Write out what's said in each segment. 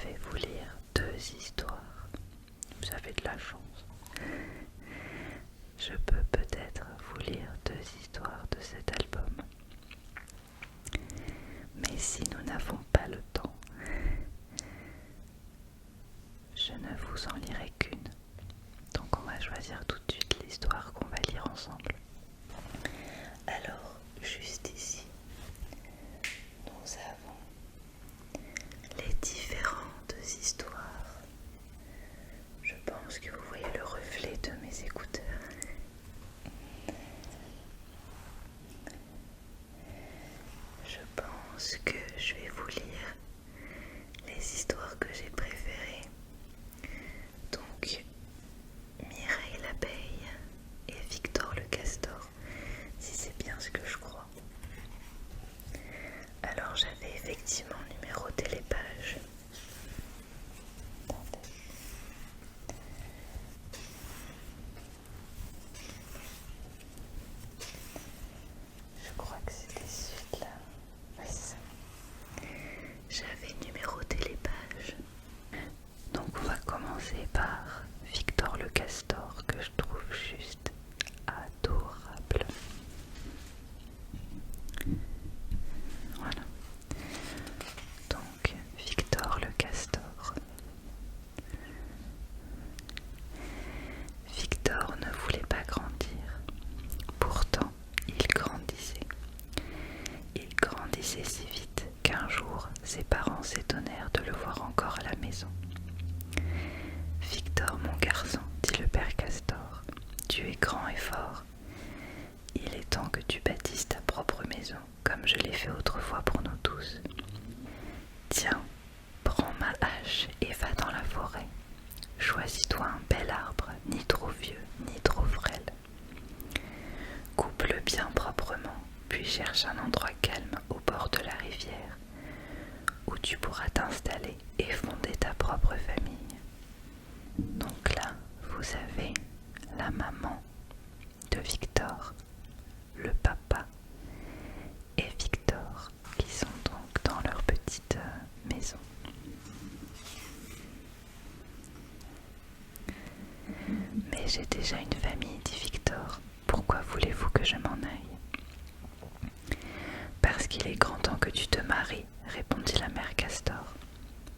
vais vous lire 2 histoires. Vous avez de la chance. Je peux peut-être vous lire 2 histoires de cet album. Mais si nous n'avons pas le temps, je ne vous en lirai qu'une. Donc on va choisir tout de suite l'histoire qu'on va lire ensemble. Alors, juste ici, nous avons les différentes histoires. Je pense que vous voyez le reflet de mes écouteurs. Je pense que je vais vous lire les histoires que j'ai préférées. Donc, Mireille l'abeille et Victor le castor, si c'est bien ce que je crois. Alors j'avais effectivement numéroté les pages. Attendez. Je crois que c'était celui-là. Oui, c'est ça. J'avais numéroté les pages. Donc on va commencer par Victor le castor, que je trouve juste adorable. Voilà. Donc Victor le castor. Victor ne voulait pas grandir. Pourtant, il grandissait. Il grandissait si vite qu'un jour, ses parents s'étonnèrent de le voir encore à la maison. « Victor, mon garçon, dit le père Castor, tu es grand et fort. Il est temps que tu bâtisses ta propre maison, comme je l'ai fait autrefois pour nous tous. Tiens, prends ma hache et va dans la forêt. Choisis-toi un bel arbre, ni trop vieux, ni trop frêle. Coupe-le bien proprement, puis cherche un endroit calme au bord de la rivière, où tu pourras t'installer et fonder ta propre famille. » Donc là, vous avez la maman de Victor, le papa et Victor qui sont donc dans leur petite maison. Mais j'ai déjà une famille, dit Victor. Pourquoi voulez-vous que je m'en aille? Parce qu'il est grand temps que tu te maries, répondit la mère Castor.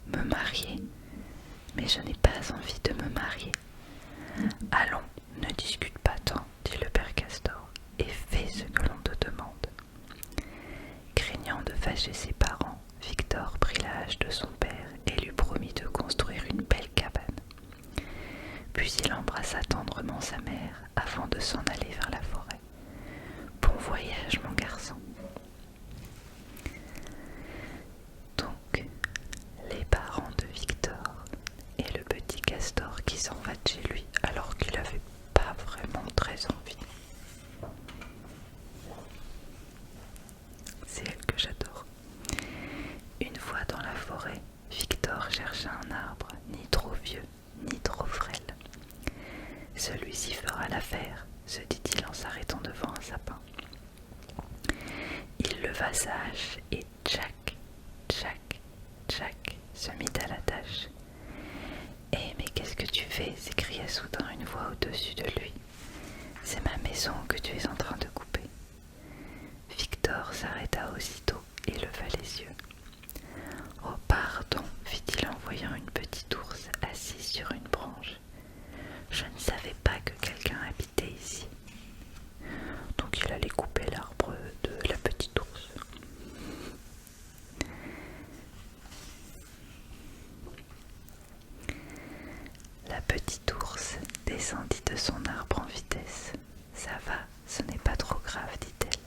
Me marier? Mais je n'ai pas envie de me marier. Allons, ne discute pas tant, dit le père Castor, et fais ce que l'on te demande. Craignant de fâcher ses parents, Victor prit la hache de son père et lui promit de construire une belle cabane. Puis il embrassa tendrement sa mère avant de s'en aller vers la forêt. Bon voyage, mon garçon. Donc, les parents de Victor et le petit castor qui s'en va de chez lui alors qu'il n'avait pas vraiment très envie. C'est elle que j'adore. Une fois dans la forêt, Victor chercha un arbre ni trop vieux ni trop frêle. Celui-ci fera l'affaire, se dit-il en s'arrêtant devant un sapin. Il leva sa hache et tchac, tchac, tchac, se mit à la tâche. « Eh, mais qu'est-ce que tu fais » s'écria soudain une voix au-dessus de lui. « C'est ma maison que tu es en train de couper. » Victor s'arrêta aussitôt et leva les yeux. « Oh, pardon, fit-il en voyant une petite ours assise sur une branche. Je ne savais pas que quelqu'un habitait ici. » Donc il allait couper l'arbre de la petite ours. La petite ours descendit de son arbre en vitesse. « Ça va, ce n'est pas trop grave, dit-elle,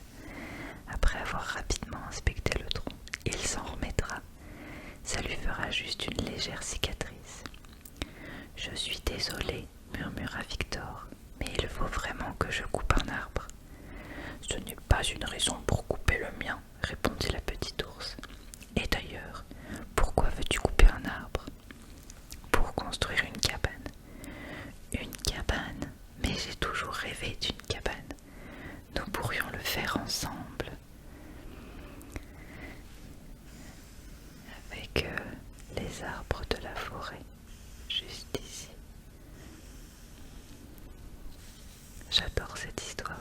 après avoir rapidement inspecté le tronc. Il s'en remettra. Ça lui fera juste une légère cicatrice. »« Je suis désolée, murmura Victor, mais il faut vraiment que je coupe un arbre. »« Ce n'est pas une raison pour couper le mien, répondit la petite ours. Et d'ailleurs, pourquoi veux-tu couper un arbre ? » Pour construire une cabane. Une cabane ? Mais j'ai toujours rêvé d'une cabane. Nous pourrions le faire ensemble. Avec les arbres de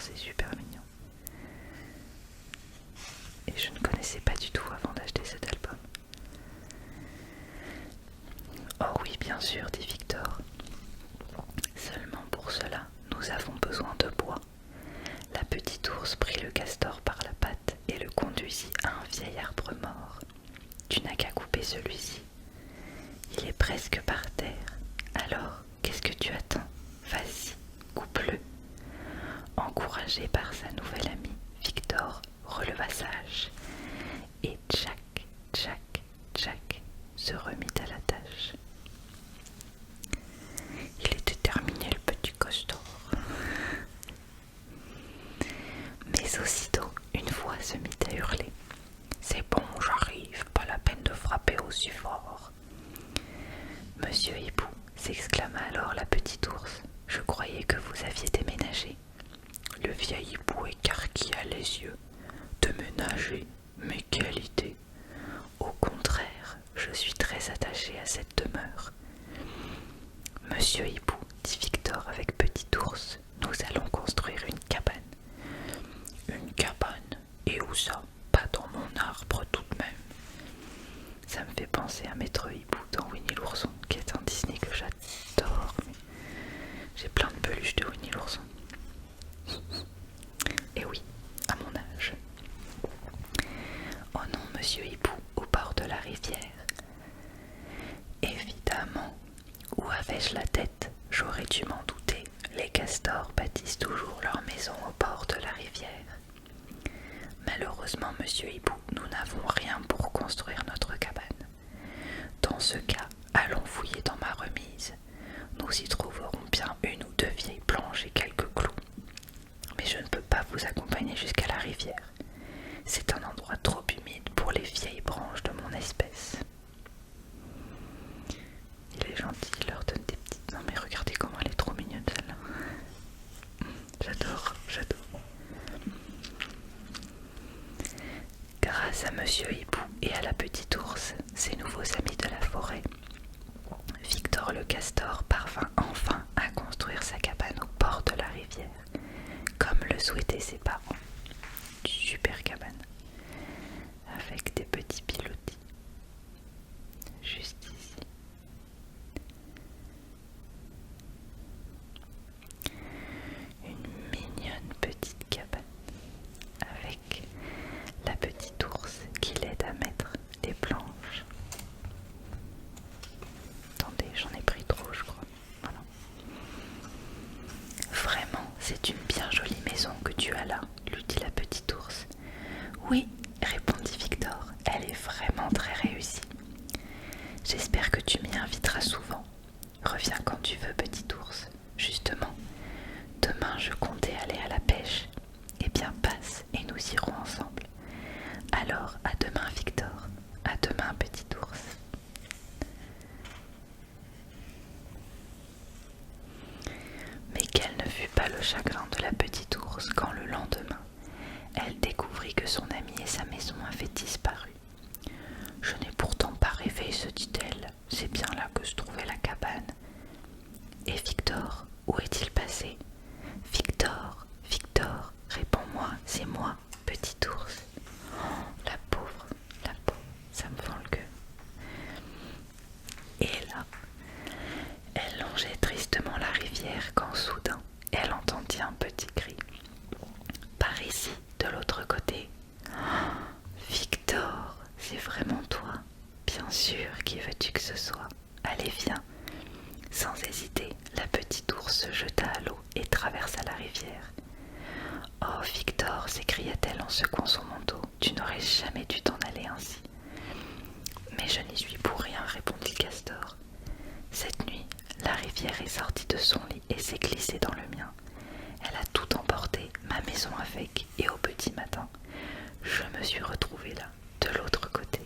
c'est super mignon. Et je ne connaissais pas du tout avant d'acheter cet album. Oh oui, bien sûr, dit Victor. Seulement pour cela, nous avons besoin de bois. La petite ours prit le castor par la patte et le conduisit à un vieil arbre mort. Tu n'as qu'à couper celui-ci. Il est presque par terre. Alors, qu'est-ce que tu attends? Vas-y, coupe-le. Encouragé par sa nouvelle amie, Victor releva sa hache et tchac, tchac, tchac se remit à la tâche. Il était terminé le petit castor. Mais aussitôt, une voix se mit à hurler. C'est bon, j'arrive, pas la peine de frapper aussi fort. Monsieur Hibou, s'exclama alors la petite ours, je croyais que vous aviez déménagé. Le vieil hibou écarquilla les yeux. Déménager? Mais quelle idée! Au contraire, je suis très attaché à cette demeure. Monsieur Hibou, dit Victor avec Petit Ours, nous allons construire une cabane. Une cabane? Et où ça? Pas dans mon arbre tout de même. Ça me fait penser à Maître Hibou dans Winnie l'ourson, qui est un Disney que j'adore. Mais j'ai plein de peluches de Winnie l'ourson. Et oui, à mon âge. Oh non, monsieur Hibou, au bord de la rivière. Évidemment, où avais-je la tête? J'aurais dû m'en douter. Les castors bâtissent toujours leur maison au bord de la rivière. Malheureusement, monsieur Hibou, nous n'avons rien pour construire notre cabane. Dans ce cas, allons fouiller dans ma remise. Nous y trouverons bien une ou deux vieilles planches et quelques clous. Mais je ne peux pas vous accompagner jusqu'à la rivière. C'est un endroit trop humide pour les vieilles branches de mon espèce. Il est gentil, il leur donne des petites... Non mais regardez comment elle est trop mignonne celle-là. J'adore, j'adore. Grâce à Monsieur Hibou et à la petite ours, ses nouveaux amis de la forêt, Victor le castor parvint enfin à construire sa cabane au bord de la rivière, comme le souhaitaient ses parents. Une super cabane, avec des petits pilotis, juste ici. Une mignonne petite cabane, avec la petite ours qui l'aide à mettre les planches. Attendez, j'en ai pris trop, je crois. Voilà. Vraiment, c'est une bien jolie maison que tu as là, lui dit la petite ours. Oui, répondit Victor, elle est vraiment très réussie. J'espère que tu m'y inviteras souvent. Reviens quand tu veux, petit ours. Justement, demain je comptais aller à la pêche. Eh bien, passe et nous irons ensemble. Alors, à demain, Victor. À demain, petit ours. Mais quel ne fut pas le chagrin de la petite ours quand le lendemain, elle découvrit que son ami et sa maison avaient disparu. « Je n'ai pourtant pas rêvé, se dit-elle, c'est bien là que se trouvait la cabane. Et Victor, où est-il passé? Victor, Victor, réponds-moi, c'est moi, petit ours. Oh, la pauvre, ça me fend le cœur. » Et là, elle longeait tristement la rivière quand soudain, elle entendit un petit cri. Par ici, de l'autre côté. Oh, Victor, c'est vraiment toi? Bien sûr, qui veux-tu que ce soit? Allez, viens. Sans hésiter, la petite ours se jeta à l'eau et traversa la rivière. Oh, Victor, s'écria-t-elle en secouant son manteau, tu n'aurais jamais dû t'en aller ainsi. Mais je n'y suis pour rien, répondit le castor. Cette nuit, la rivière est sortie de son lit et s'est glissée dans le mien. Elle a tout emporté, ma maison avec, et au petit matin, je me suis retrouvée là, de l'autre côté.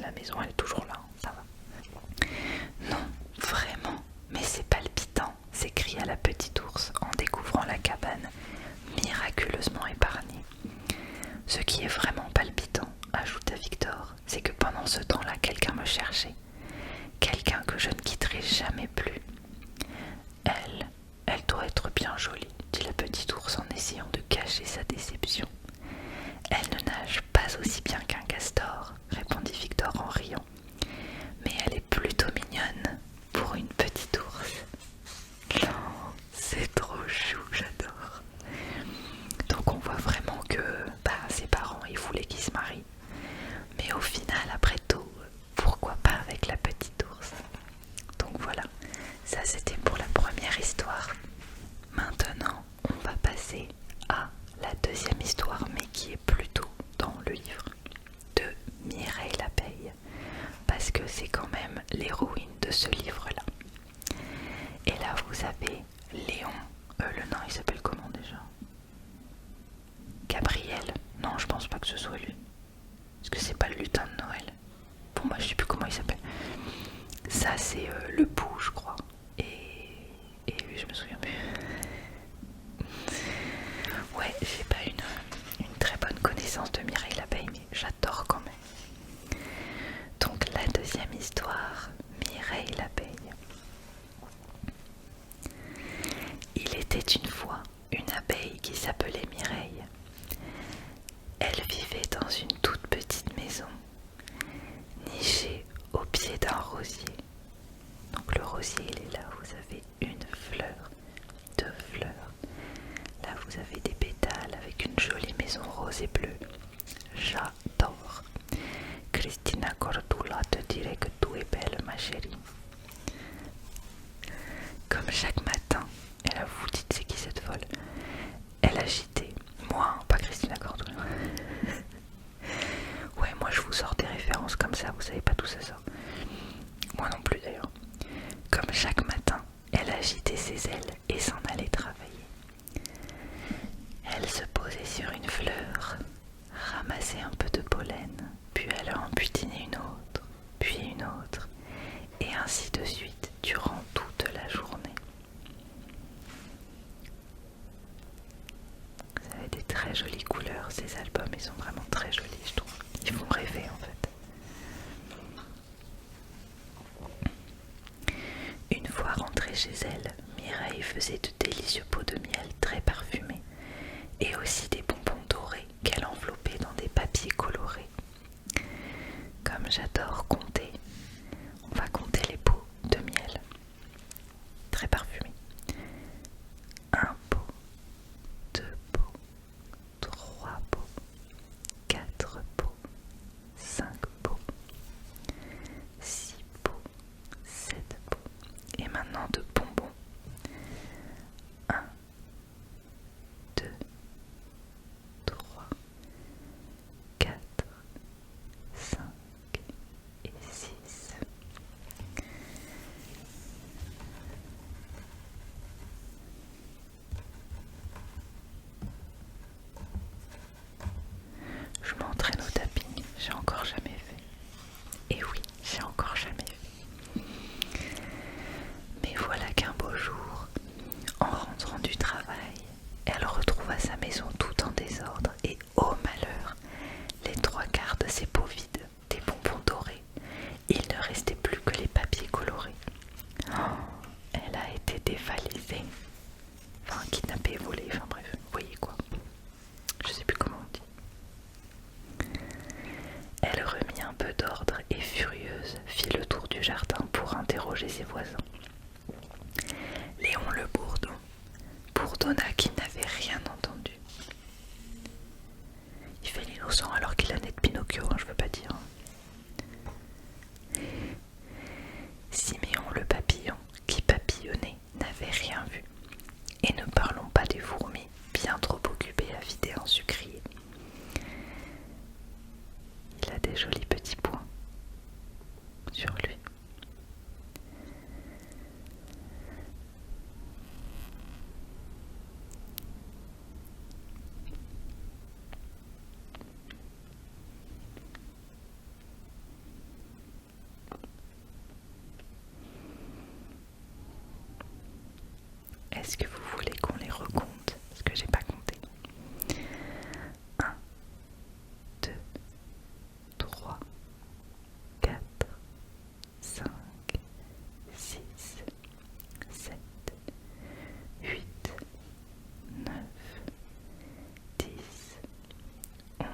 La maison, elle est toujours là, ça va. Non, vraiment, mais c'est palpitant, s'écria la petite ours en découvrant la cabane miraculeusement épargnée. Ce qui est vraiment palpitant, ajouta Victor, c'est que pendant ce temps-là, quelqu'un me cherchait. Quelqu'un que je ne quitterai jamais plus. Elle doit être bien jolie, dit la petite ours en essayant à la deuxième histoire, mais qui est plutôt dans le livre de Mireille l'Abeille, parce que c'est quand même l'héroïne de ce livre-là. Et là, vous avez Léon, le nain, il s'appelle comment déjà? Gabriel? Non, je pense pas que ce soit lui. Est-ce que c'est pas le lutin de Noël? Bon, moi je sais plus comment il s'appelle. Ça, c'est le pou, je crois. Et oui, je me souviens plus. Ouais, j'ai pas une très bonne connaissance de Mireille l'Abeille, mais j'adore quand même. Donc la deuxième histoire, Mireille l'Abeille. Il était une fois une abeille qui s'appelait Mireille. Elle vivait dans une toute petite maison, nichée au pied d'un rosier. Donc le rosier, il est là, vous avez une fleur, deux fleurs. Là, vous avez des pétales avec une jolie maison rose et bleue. J'adore. Christina Cordula te dirait que tout est belle, ma chérie. Comme chaque matin, et là vous vous dites c'est qui cette folle? Elle agitait, moi, pas Christina Cordula. Ouais, moi je vous sors des références comme ça, vous savez pas d'où ça sort. Moi non plus d'ailleurs. Comme chaque matin, elle agitait ses ailes et s'en allait travailler. Elle se posait sur une fleur, ramassait un peu de pollen, puis elle en butinait une autre, puis une autre, et ainsi de suite durant toute la journée. Ça avait des très jolies couleurs, ces albums, ils sont vraiment très jolis, je trouve. Ils font rêver en fait. Une fois rentrée chez elle, Mireille faisait de délicieux pots de miel très parfumés et aussi des bonbons dorés qu'elle enveloppait dans des papiers colorés. Comme j'adore compter, on va compter les pots de miel très parfumés. 1 pot, 2 pots, 3 pots, 4 pots, 5 pots, 6 pots, 7 pots. Et maintenant de bonbons. 1, 2, 3, 4, 5 et 6. Je m'entraîne au tapping, j'ai encore jamais fait. Et oui, j'ai encore jamais fait. Mais voilà qu'un beau jour, en rentrant du travail, elle retrouva sa maison tout en désordre et, oh malheur, les 3/4 de ses pots vides, des bonbons dorés. Il ne restait plus que les papiers colorés. Oh, elle a été dévalisée. Enfin, kidnappée, volée, enfin bref, vous voyez quoi. Je sais plus comment on dit. Elle remit un peu d'ordre et, furieuse, fit le tour du jardin pour interroger ses voisins. Léon le bourdon bourdonna qu'il n'avait rien entendu. Il fait l'innocent alors qu'il a net Pinocchio, hein, je veux pas dire. Siméon le papillon, qui papillonnait, n'avait rien vu. Et ne parlons pas des fourmis, bien trop occupées à vider un sucrier. Il a des jolis petits points sur lui. Est-ce que vous voulez qu'on les recompte? Parce que j'ai pas compté. 1, 2, 3, 4, 5, 6, 7, 8, 9, 10, 11,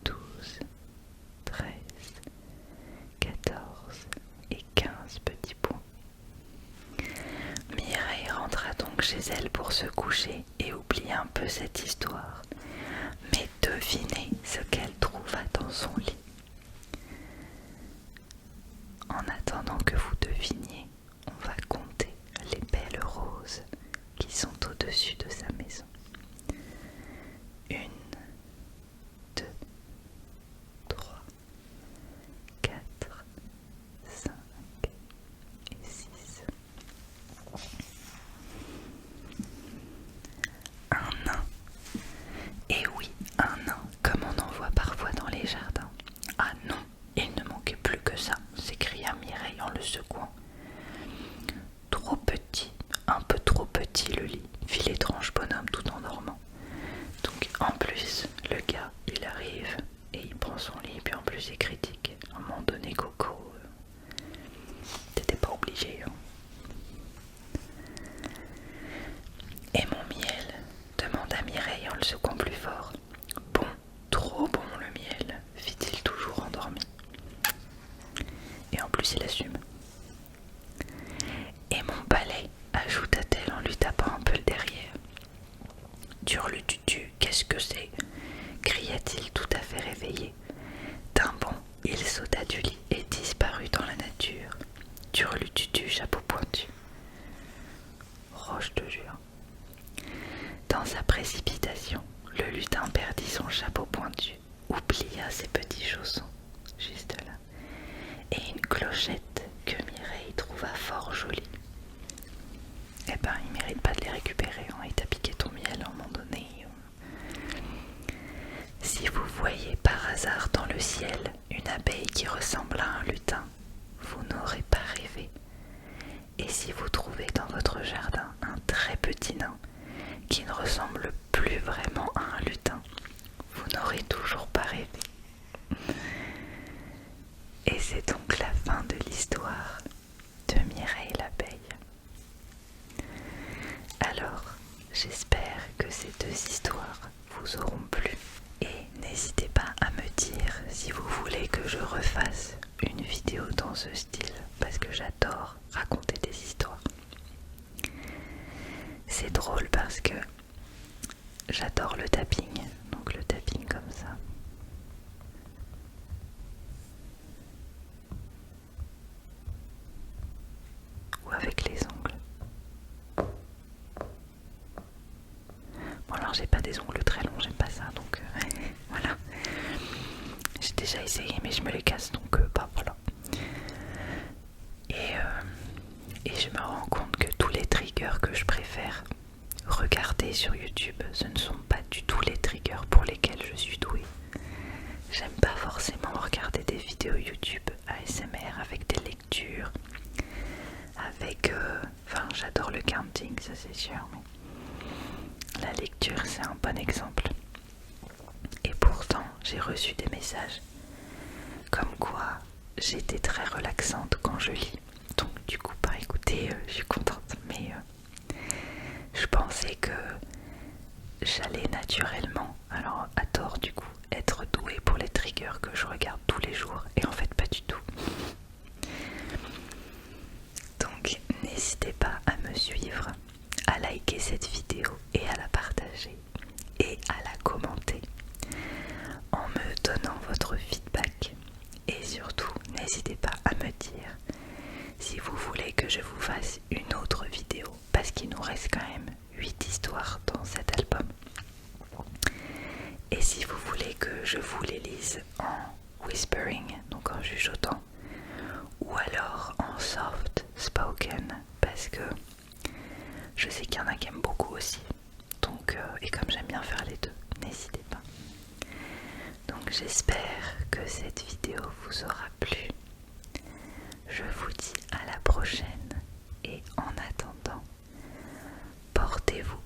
12, 13, 14 et 15 petits points. Mireille rentra donc chez elle pour se coucher et oublier un peu cette histoire. Mais devinez ce qu'elle trouva dans son lit. En attendant que vous deviniez, on va compter les belles roses qui sont au-dessus de sa maison. le second plus fort. Bon, trop bon le miel, fit-il toujours endormi. Et en plus il assume. Et mon palais, ajouta-t-elle en lui tapant un peu le derrière. Turlututu, qu'est-ce que c'est? Cria-t-il tout à fait réveillé. D'un bond, il sauta du lit et disparut dans la nature. Turlututu, chapeau pointu. Oh, je te jure. Dans sa précipitation, le lutin perdit son chapeau pointu, oublia ses petits chaussons, juste là, et une clochette que Mireille trouva fort jolie. Eh ben, il mérite pas de les récupérer, hein, et t'as piqué ton miel à un moment donné. Si vous voyez par hasard dans le ciel une abeille qui ressemble à un lutin, vous n'aurez pas rêvé. Et si vous trouvez dans votre jardin un très petit nain qui ne ressemble plus vraiment à un lutin, vous n'aurez toujours pas rêvé. Et c'est donc la fin de l'histoire de Mireille l'abeille. Alors, j'espère que ces deux histoires vous auront plu. Et n'hésitez pas à me dire si vous voulez que je refasse une vidéo dans ce style, parce que j'adore raconter des histoires. C'est drôle parce que j'adore le tapping, donc le tapping comme ça. Ou avec les ongles. Bon alors j'ai pas des ongles très longs, j'aime pas ça, donc voilà. J'ai déjà essayé mais je me les casse, donc bah voilà. Et je me rends compte que tous les triggers que je préfère regarder sur YouTube, ce ne sont pas du tout les triggers pour lesquels je suis douée. J'aime pas forcément regarder des vidéos YouTube ASMR avec des lectures, avec... Enfin, j'adore le counting, ça c'est sûr, mais la lecture c'est un bon exemple. Et pourtant, j'ai reçu des messages comme quoi j'étais très relaxante quand je lis. Donc du coup, bah écoutez, je suis contente, mais je pensais que j'allais naturellement, alors à tort du coup, être douée pour les triggers que je regarde tous les jours, et en fait pas du tout. Donc n'hésitez pas à me suivre, à liker cette vidéo et à la partager et à la commenter en me donnant votre feedback. Et surtout, n'hésitez pas à me dire si vous voulez que je vous fasse une autre vidéo, parce qu'il nous reste quand même 8 histoires dans cet album. Et si vous voulez que je vous les lise en whispering, donc en chuchotant, ou alors en soft spoken, parce que je sais qu'il y en a qui aiment beaucoup aussi. Donc, et comme j'aime bien faire les deux, n'hésitez pas. Donc j'espère que cette vidéo vous aura plu. Je vous dis à la prochaine et en attendant, portez-vous